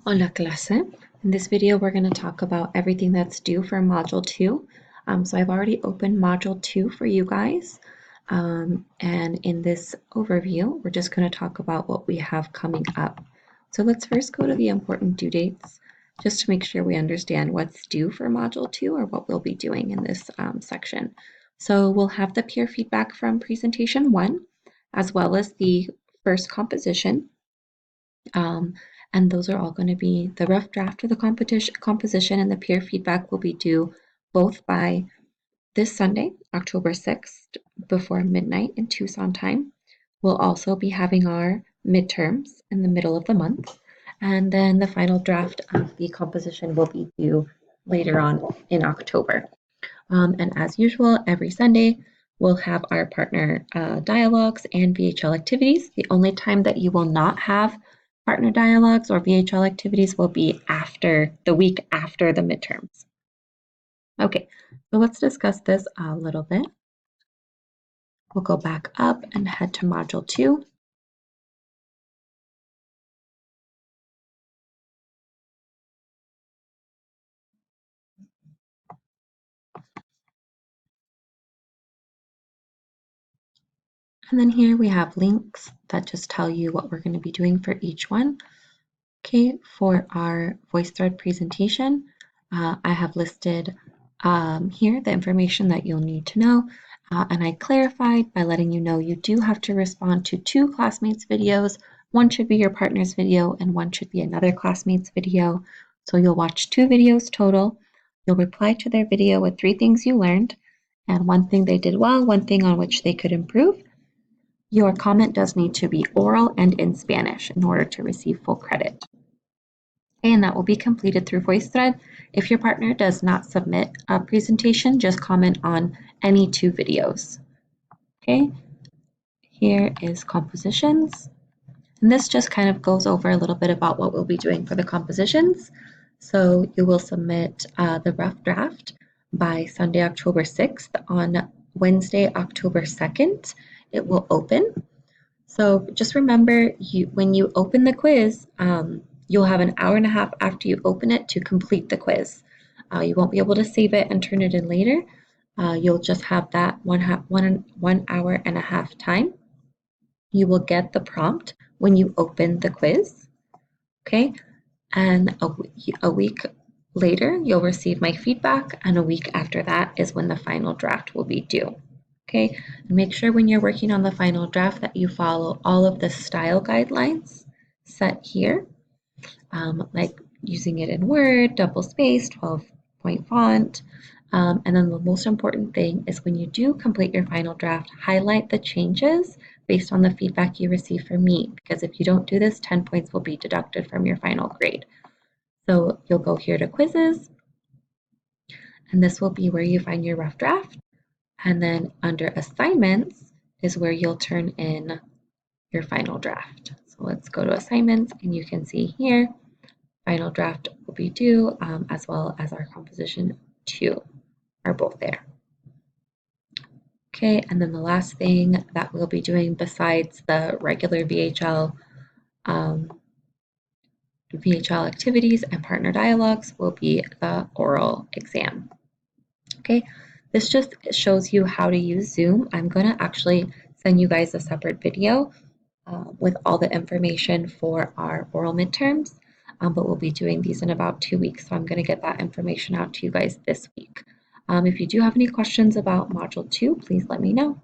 Hola clase. In this video, we're going to talk about everything that's due for Module 2. So I've already opened Module 2 for you guys. And in this overview, we're just going to talk about what we have coming up. So let's first go to the important due dates, just to make sure we understand what's due for Module 2 or what we'll be doing in this section. So we'll have the peer feedback from Presentation 1, as well as the first composition. And those are all going to be the rough draft of the composition and the peer feedback will be due both by this Sunday, October 6th, before midnight in Tucson time. We'll also be having our midterms in the middle of the month. And then the final draft of the composition will be due later on in October. And as usual, every Sunday, we'll have our partner dialogues and VHL activities. The only time that you will not have partner dialogues or VHL activities will be after the week after the midterms. Okay, so let's discuss this a little bit. We'll go back up and head to Module 2. And then here we have links that just tell you what we're going to be doing for each one. Okay, for our VoiceThread presentation, I have listed here the information that you'll need to know. And I clarified by letting you know you do have to respond to 2 classmates' videos. One should be your partner's video and one should be another classmate's video. So you'll watch 2 videos total. You'll reply to their video with 3 things you learned and 1 thing they did well, 1 thing on which they could improve. Your comment does need to be oral and in Spanish in order to receive full credit. And that will be completed through VoiceThread. If your partner does not submit a presentation, just comment on any 2 videos. Okay, here is compositions. And this just kind of goes over a little bit about what we'll be doing for the compositions. So you will submit the rough draft by Sunday, October 6th. On Wednesday, October 2nd, it will open. So just remember, when you open the quiz, you'll have an hour and a half after you open it to complete the quiz. You won't be able to save it and turn it in later. You'll just have that 1 hour and a half time. You will get the prompt when you open the quiz, okay? And a week later, you'll receive my feedback, and a week after that is when the final draft will be due. Okay, and make sure when you're working on the final draft that you follow all of the style guidelines set here, like using it in Word, double space, 12-point font. And then the most important thing is when you do complete your final draft, highlight the changes based on the feedback you receive from me, because if you don't do this, 10 points will be deducted from your final grade. So you'll go here to quizzes, and this will be where you find your rough draft. And then under assignments is where you'll turn in your final draft. So let's go to assignments, and you can see here, final draft will be due, as well as our composition 2 are both there. Okay, and then the last thing that we'll be doing besides the regular VHL activities and partner dialogues will be the oral exam. Okay, this just shows you how to use Zoom. I'm going to actually send you guys a separate video with all the information for our oral midterms, but we'll be doing these in about 2 weeks, so I'm going to get that information out to you guys this week. If you do have any questions about Module 2, please let me know.